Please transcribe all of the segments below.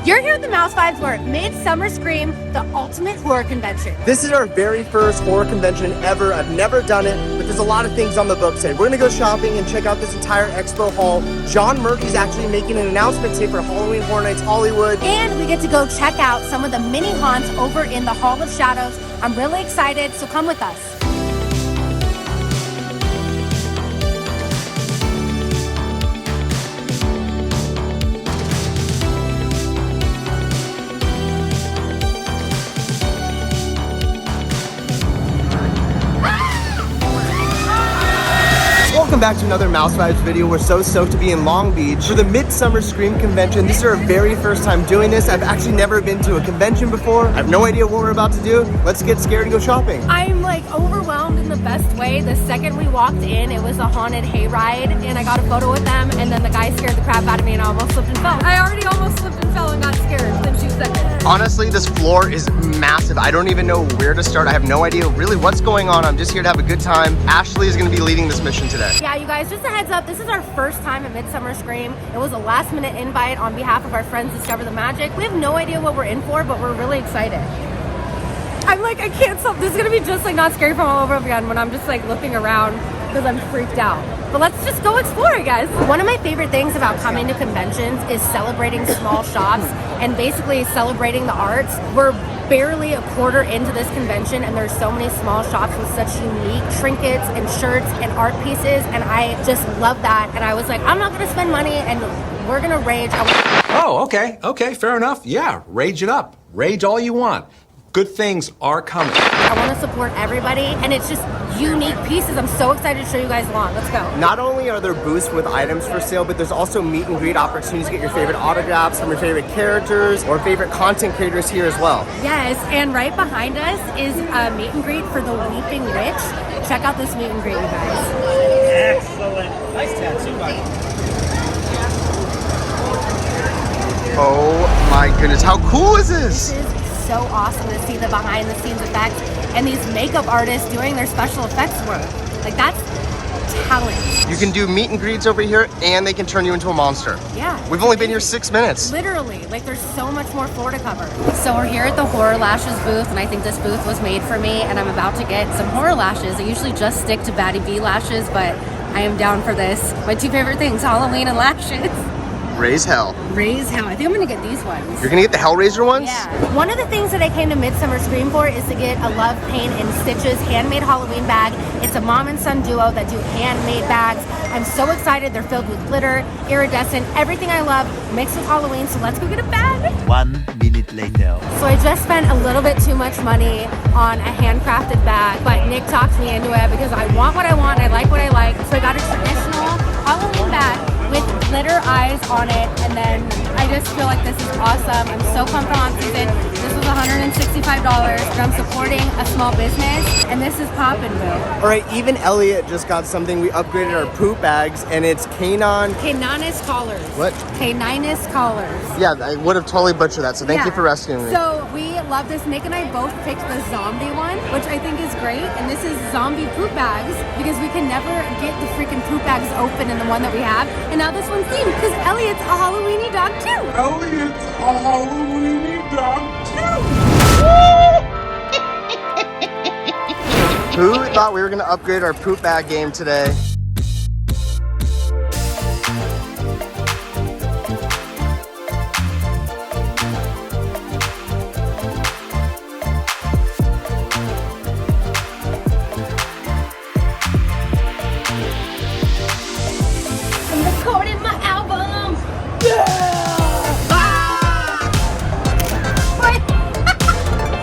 You're here at the Mouse Vibes. We're at Midsummer Scream, the ultimate horror convention. This is our very first horror convention ever. I've never done it, but there's a lot of things on the books today. We're gonna go shopping and check out this entire expo hall. John Murdy's actually making an announcement today for Halloween Horror Nights Hollywood. And we get to go check out some of the mini haunts over in the Hall of Shadows. I'm really excited, so come with us. Welcome back to another Mouse Vibes video. We're so stoked to be in Long Beach for the Midsummer Scream convention. This is our very first time doing this. I've actually never been to a convention before. I have no idea what we're about to do. Let's get scared and go shopping. I'm like overwhelmed in the best way. The second we walked in, it was a haunted hayride, and I got a photo with them, and then the guy scared the crap out of me and I almost slipped and fell. I already almost slipped and fell and got scared within 2 seconds. Honestly, this floor is massive. I don't even know where to start. I have no idea really what's going on. I'm just here to have a good time. Ashley is gonna be leading this mission today. Yeah, you guys, just a heads up, this is our first time at Midsummer Scream. It was a last minute invite on behalf of our friends Discover the Magic. We have no idea what we're in for, but we're really excited. I'm like, I can't stop. This is gonna be just like Not Scary from all over again when I'm just like looking around because I'm freaked out. But let's just go explore it, guys. One of my favorite things about coming to conventions is celebrating small shops and basically celebrating the arts. We're barely a quarter into this convention and there's so many small shops with such unique trinkets and shirts and art pieces, and I just love that. And I was like, I'm not gonna spend money and we're gonna rage. Oh, okay, fair enough. Yeah, rage it up. Rage all you want. Good things are coming. I want to support everybody, and it's just unique pieces. I'm so excited to show you guys along. Let's go. Not only are there booths with items for sale, but there's also meet and greet opportunities to get your favorite autographs from your favorite characters or favorite content creators here as well. Yes, and right behind us is a meet and greet for the Weeping Witch. Check out this meet and greet, you guys. Excellent. Nice tattoo, buddy. Oh my goodness, how cool is this? This is so awesome to see the behind the scenes effects and these makeup artists doing their special effects work. Like, that's talent. You can do meet and greets over here and they can turn you into a monster. Yeah. We've only been here 6 minutes. Literally, like there's so much more floor to cover. So we're here at the Horror Lashes booth, and I think this booth was made for me, and I'm about to get some horror lashes. I usually just stick to Batty B lashes, but I am down for this. My 2 favorite things, Halloween and lashes. Raise hell. Raise hell. I think I'm gonna get these ones. You're gonna get the Hellraiser ones? Yeah. One of the things that I came to Midsummer Scream for is to get a Love Paint and Stitches handmade Halloween bag. It's a mom and son duo that do handmade bags. I'm so excited. They're filled with glitter, iridescent, everything I love mixed with Halloween. So let's go get a bag. 1 minute later. So I just spent a little bit too much money on a handcrafted bag, but Nick talked me into it because I want what I want. I like what I like. So I got a traditional Halloween bag with glitter eyes on it, and then I just feel like this is awesome. I'm so pumped on season. This was $165, and I'm supporting a small business, and this is poppin', boo. All right, even Elliot just got something. We upgraded our poop bags, and it's Canon. Caninus collars. What? Caninus collars. Yeah, I would have totally butchered that, so thank you for rescuing me. So we love this. Nick and I both picked the zombie one, which I think is great, and this is zombie poop bags because we can never get the freaking poop bags open in the one that we have, and now this one's themed because Elliot's a Halloweeny dog too. Elliot's a Halloweeny dog too. Who thought we were gonna upgrade our poop bag game today? Recording my album.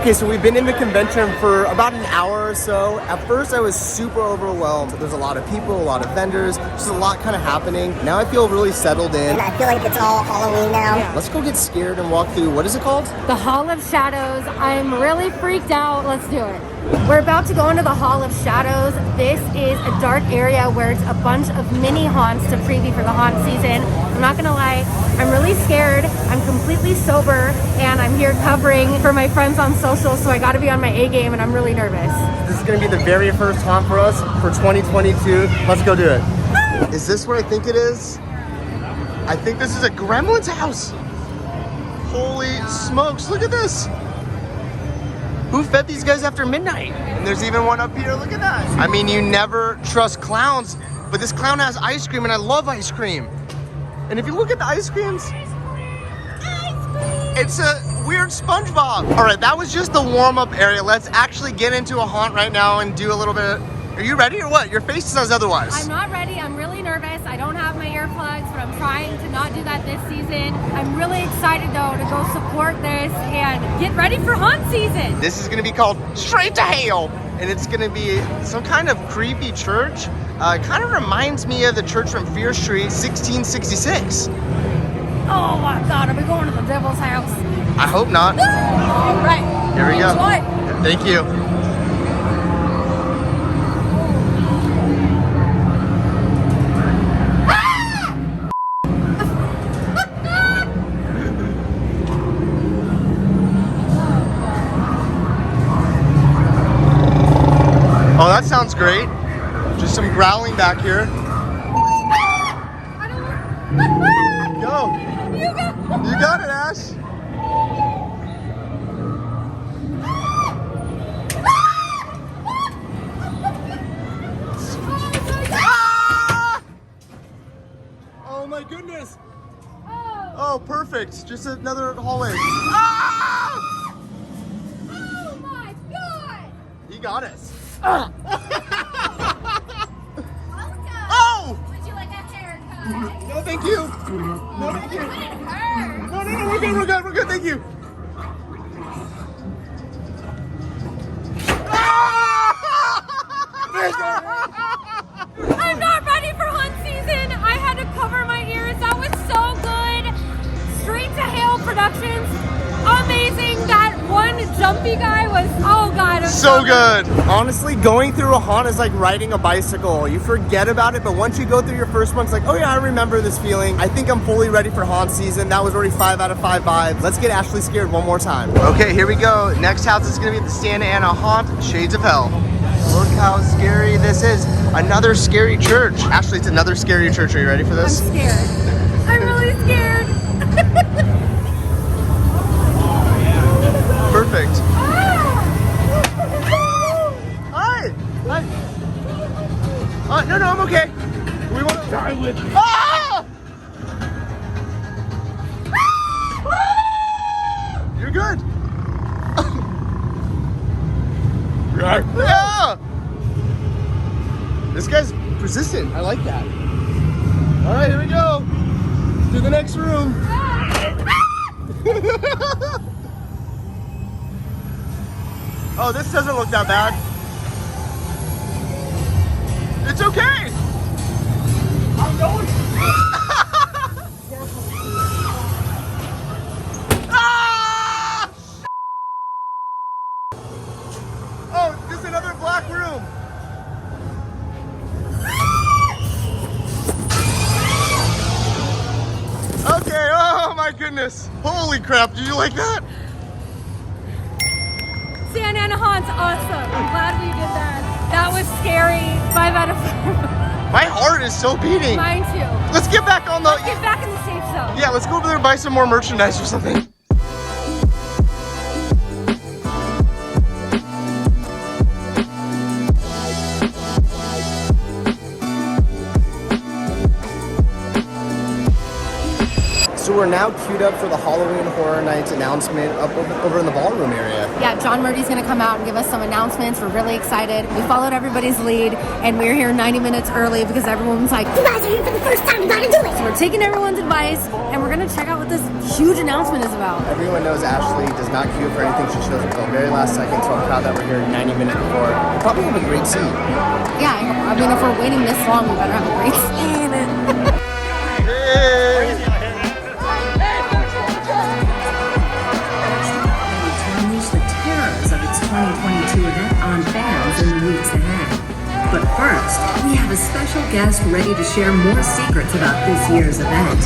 Okay, so we've been in the convention for about an hour or so. At first, I was super overwhelmed. There's a lot of people, a lot of vendors, just a lot kind of happening. Now I feel really settled in. And I feel like it's all Halloween now. Yeah. Let's go get scared and walk through, what is it called? The Hall of Shadows. I'm really freaked out. Let's do it. We're about to go into the Hall of Shadows. This is a dark area where it's a bunch of mini haunts to preview for the haunt season. I'm not gonna lie, I'm really scared. I'm completely sober, and I'm here covering for my friends on social, so I gotta be on my A game, and I'm really nervous. This is gonna be the very first haunt for us for 2022. Let's go do it. Is this where I think it is? I think this is a gremlin's house. Holy smokes, look at this. Who fed these guys after midnight? And there's even one up here, look at that. I mean, you never trust clowns, but this clown has ice cream and I love ice cream. And if you look at the ice creams, it's a weird SpongeBob. All right, that was just the warm-up area. Let's actually get into a haunt right now and do a little bit. Are you ready or what? Your face says otherwise. I'm not ready. I'm really nervous. I don't have my earplugs, but I'm trying to not do that this season. I'm really excited though to go support this and get ready for haunt season. This is gonna be called Straight to Hell, and it's gonna be some kind of creepy church. Kind of reminds me of the church from Fear Street, 1666. Oh my God, are we going to the devil's house? I hope not. All right. Here we go. Enjoy. Thank you. Oh, that sounds great. Just some growling back here. Go. You got it, Ash. Oh my goodness. Oh, perfect. Just another hallway. Ah! Oh my God. He got us. Welcome. Oh! Would you like a haircut? No, thank you. No, thank you. It hurts. No, we're good, thank you. I'm not ready for hunt season. I had to cover my ears. That was so good. Straight to Hell Productions. Amazing. That one jumpy guy was, oh God. It was So good. Honestly, going through a haunt is like riding a bicycle. You forget about it, but once you go through your first one, it's like, oh yeah, I remember this feeling. I think I'm fully ready for haunt season. That was already 5 out of 5 vibes. Let's get Ashley scared one more time. Okay, here we go. Next house is gonna be the Santa Ana Haunt, Shades of Hell. Look how scary this is. Another scary church. Ashley, it's another scary church. Are you ready for this? I'm scared. I'm really scared. Perfect. Hi. Hi. No, I'm okay. We want to die with you. Ah! You're good. Yeah. This guy's persistent. I like that. All right, here we go. To the next room. Oh, this doesn't look that bad. It's okay. I'm going. Ah! Oh, this is another black room. Okay, oh my goodness. Holy crap, did you like that? Santa Ana Haunt's awesome. I'm glad we did that. That was scary. 5 out of 5. My heart is still beating. Mine too. Let's get back on the... Let's get back in the safe zone. Yeah, let's go over there and buy some more merchandise or something. So we're now queued up for the Halloween Horror Nights announcement up over in the ballroom area. Yeah, John Murdy's gonna come out and give us some announcements. We're really excited. We followed everybody's lead and we're here 90 minutes early because everyone's like, You guys are here for the first time, you gotta do it. so we're taking everyone's advice and we're gonna check out what this huge announcement is about. Everyone knows Ashley does not queue for anything. She shows up until the very last second, so I'm proud that we're here 90 minutes before. We'll probably have a great seat. Yeah, I mean, if we're waiting this long, we better have a great scene. Hey! Unleash the terrors of its 2022 event on fans in the weeks ahead. But first, we have a special guest ready to share more secrets about this year's event.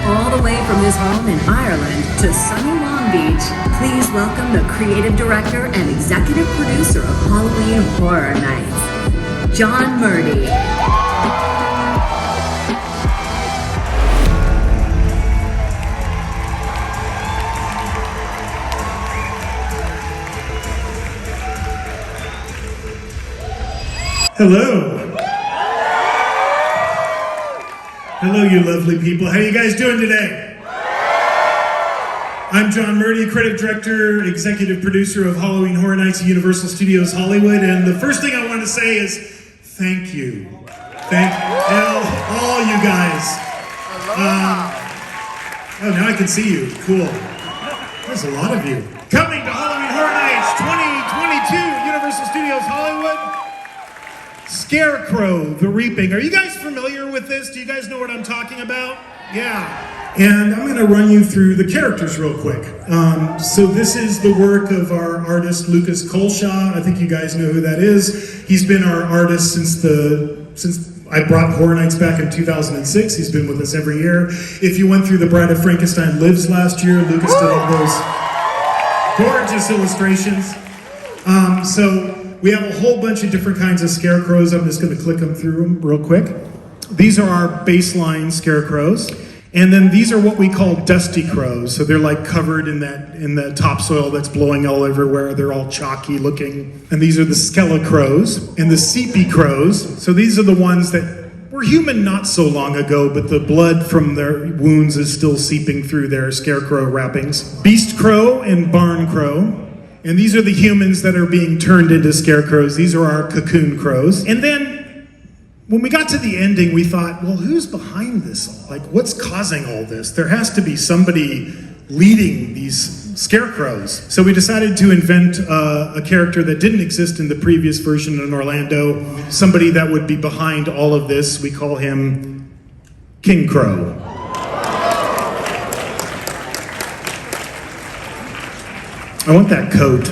All the way from his home in Ireland to sunny Long Beach, please welcome the creative director and executive producer of Halloween Horror Nights, John Murdy. Hello. Hello, you lovely people. How you guys doing today? I'm John Murdy, creative director, executive producer of Halloween Horror Nights at Universal Studios Hollywood, and the first thing I want to say is thank you. Thank all you guys. Oh, now I can see you. Cool. There's a lot of you. Coming to Halloween Horror Nights 2022, Universal Studios Hollywood. Scarecrow, The Reaping. Are you guys familiar with this? Do you guys know what I'm talking about? Yeah. And I'm going to run you through the characters real quick. So this is the work of our artist Lucas Colshaw. I think you guys know who that is. He's been our artist since I brought Horror Nights back in 2006. He's been with us every year. If you went through the Bride of Frankenstein Lives last year, Lucas did all those gorgeous illustrations. So we have a whole bunch of different kinds of scarecrows. I'm just going to click them through them real quick. These are our baseline scarecrows. And then these are what we call dusty crows. So they're like covered in the topsoil that's blowing all everywhere. They're all chalky looking. And these are the skelecrows and the sepia crows. So these are the ones that were human not so long ago, but the blood from their wounds is still seeping through their scarecrow wrappings. Beast crow and barn crow. And these are the humans that are being turned into scarecrows. These are our cocoon crows. And then when we got to the ending, we thought, well, who's behind this all? Like, what's causing all this? There has to be somebody leading these scarecrows. So we decided to invent a character that didn't exist in the previous version in Orlando, somebody that would be behind all of this. We call him King Crow. I want that coat.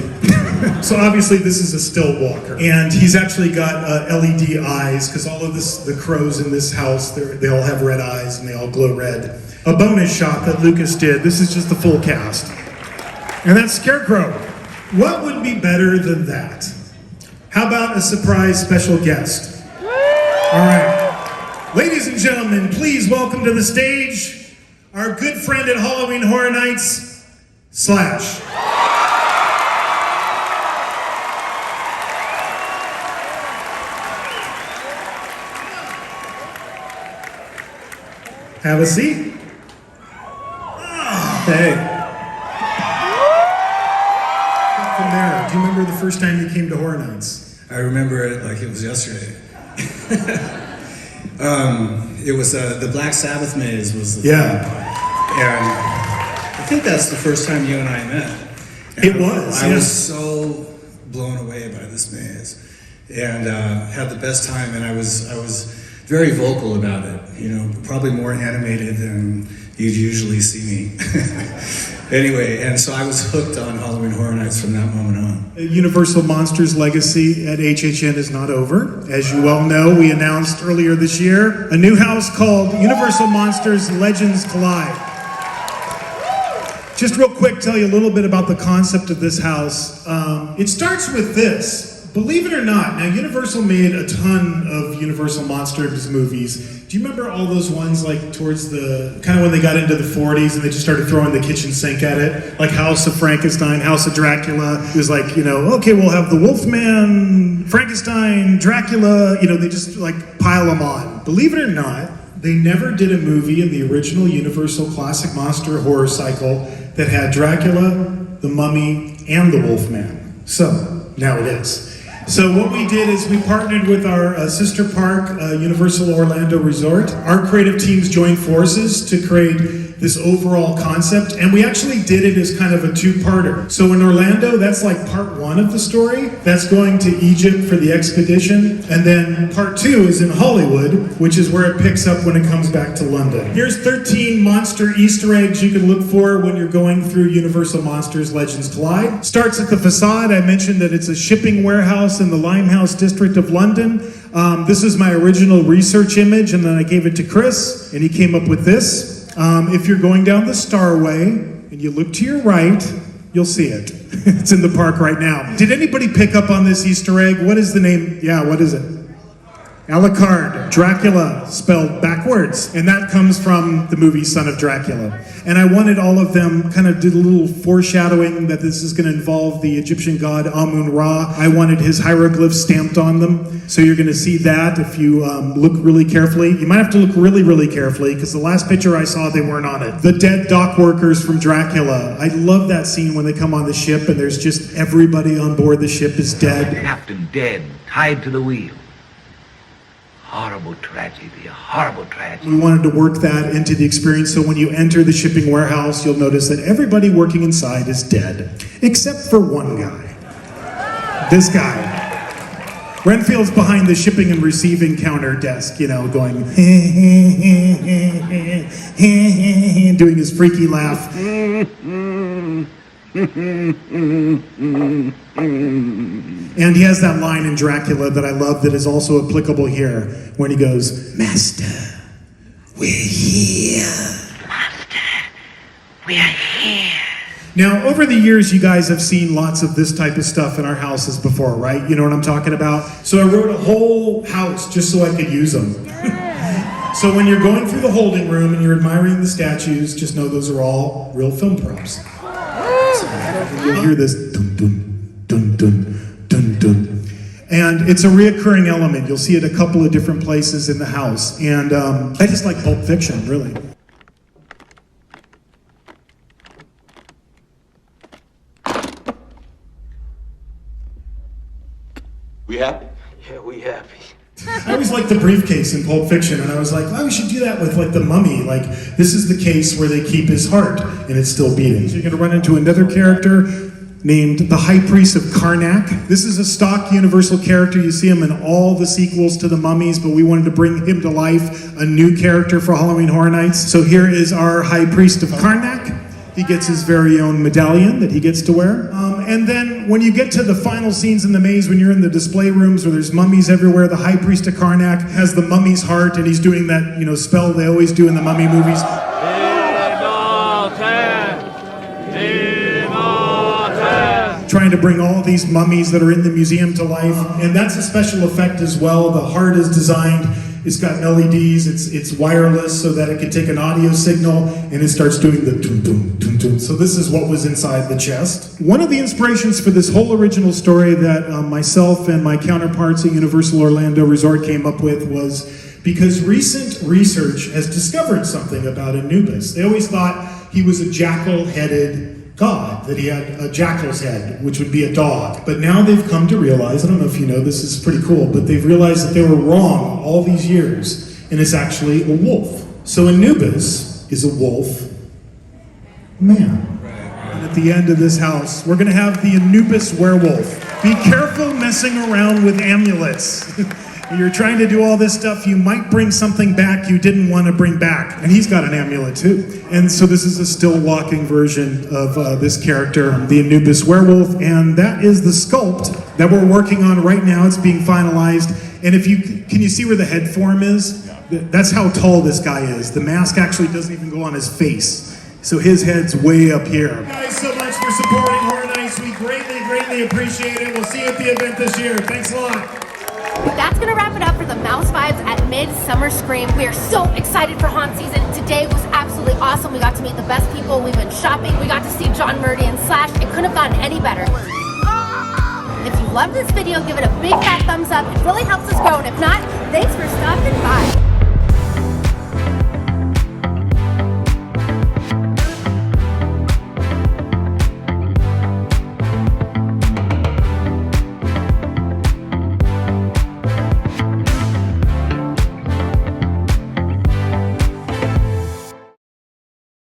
So obviously this is a still walker, and he's actually got LED eyes, because all of the crows in this house, they all have red eyes and they all glow red. A bonus shot that Lucas did. This is just the full cast. And that's Scarecrow. What would be better than that? How about a surprise special guest? All right. Ladies and gentlemen, please welcome to the stage our good friend at Halloween Horror Nights, Slash. Have a seat. Oh, hey. From there, do you remember the first time you came to Horror Nights? I remember it like it was yesterday. It was the Black Sabbath maze was the thing. And I think that's the first time you and I met. And it was. I was so blown away by this maze, and had the best time. And I was very vocal about it, you know, probably more animated than you'd usually see me. Anyway, and so I was hooked on Halloween Horror Nights from that moment on. Universal Monsters legacy at HHN is not over. As you well know, we announced earlier this year a new house called Universal Monsters Legends Collide. Just real quick, tell you a little bit about the concept of this house. It starts with this. Believe it or not, now Universal made a ton of Universal Monsters movies. Do you remember all those ones like towards the, kind of when they got into the 40s and they just started throwing the kitchen sink at it? Like House of Frankenstein, House of Dracula. It was like, you know, okay, we'll have the Wolfman, Frankenstein, Dracula, you know, they just like pile them on. Believe it or not, they never did a movie in the original Universal classic monster horror cycle that had Dracula, the Mummy, and the Wolfman. So, now it is. So what we did is we partnered with our sister park, Universal Orlando Resort. Our creative teams joined forces to create this overall concept, and we actually did it as kind of a two-parter. So in Orlando, that's like part one of the story. That's going to Egypt for the expedition, and then part two is in Hollywood, which is where it picks up when it comes back to London. Here's 13 monster Easter eggs you can look for when you're going through Universal Monsters Legends Collide. Starts at the facade. I mentioned that it's a shipping warehouse in the Limehouse district of London. This is my original research image, and then I gave it to Chris, and he came up with this. If you're going down the Starway and you look to your right, you'll see it. It's in the park right now. Did anybody pick up on this Easter egg? What is the name? Yeah, what is it? Alucard, Dracula, spelled backwards. And that comes from the movie Son of Dracula. And I wanted all of them, kind of did a little foreshadowing that this is going to involve the Egyptian god Amun-Ra. I wanted his hieroglyphs stamped on them. So you're going to see that if you look really carefully. You might have to look really, really carefully because the last picture I saw, they weren't on it. The dead dock workers from Dracula. I love that scene when they come on the ship and there's just everybody on board the ship is dead. Captain dead, tied to the wheel. Horrible tragedy, a horrible tragedy. We wanted to work that into the experience so when you enter the shipping warehouse, you'll notice that everybody working inside is dead, except for one guy. This guy. Renfield's behind the shipping and receiving counter desk, you know, going, doing his freaky laugh. And he has that line in Dracula that I love that is also applicable here when he goes, Master, we're here. Master, we're here. Now, over the years, you guys have seen lots of this type of stuff in our houses before, right? You know what I'm talking about? So I wrote a whole house just so I could use them. So when you're going through the holding room and you're admiring the statues, just know those are all real film props. You'll hear this dun dun dun dun dun dun, and it's a reoccurring element. You'll see it a couple of different places in the house, and I just like Pulp Fiction, really. We happy? Yeah, we happy. I always liked the briefcase in Pulp Fiction, and I was like, oh, we should do that with like the mummy. Like, this is the case where they keep his heart, and it's still beating. So you're gonna run into another character named the High Priest of Karnak. This is a stock Universal character. You see him in all the sequels to the Mummies, but we wanted to bring him to life, a new character for Halloween Horror Nights. So here is our High Priest of Karnak. He gets his very own medallion that he gets to wear. And then when you get to the final scenes in the maze, when you're in the display rooms where there's mummies everywhere, the High Priest of Karnak has the mummy's heart, and he's doing that, you know, spell they always do in the mummy movies. Trying to bring all these mummies that are in the museum to life. And that's a special effect as well. The heart is designed, it's got LEDs, it's wireless so that it can take an audio signal and it starts doing the dun dun dun dun. So this is what was inside the chest. One of the inspirations for this whole original story that myself and my counterparts at Universal Orlando Resort came up with was because recent research has discovered something about Anubis. They always thought he was a jackal-headed god, that he had a jackal's head, which would be a dog. But now they've come to realize, I don't know if you know, this is pretty cool, but they've realized that they were wrong all these years, and it's actually a wolf. So Anubis is a wolf man. And at the end of this house, we're gonna have the Anubis werewolf. Be careful messing around with amulets. You're trying to do all this stuff, you might bring something back you didn't want to bring back. And he's got an amulet too. And so this is a still walking version of this character, the Anubis werewolf, and that is the sculpt that we're working on right now. It's being finalized. And if you, can you see where the head form is? That's how tall this guy is. The mask actually doesn't even go on his face. So his head's way up here. Thank you guys so much for supporting Horror Nights. We greatly, greatly appreciate it. We'll see you at the event this year. Thanks a lot. That's gonna wrap it up for the Mouse Vibes at Midsummer Scream. We are so excited for haunt season. Today was absolutely awesome. We got to meet the best people. We went shopping. We got to see John Murdy and Slash. It couldn't have gotten any better. If you love this video, give it a big fat thumbs up. It really helps us grow. And if not, thanks for stopping by.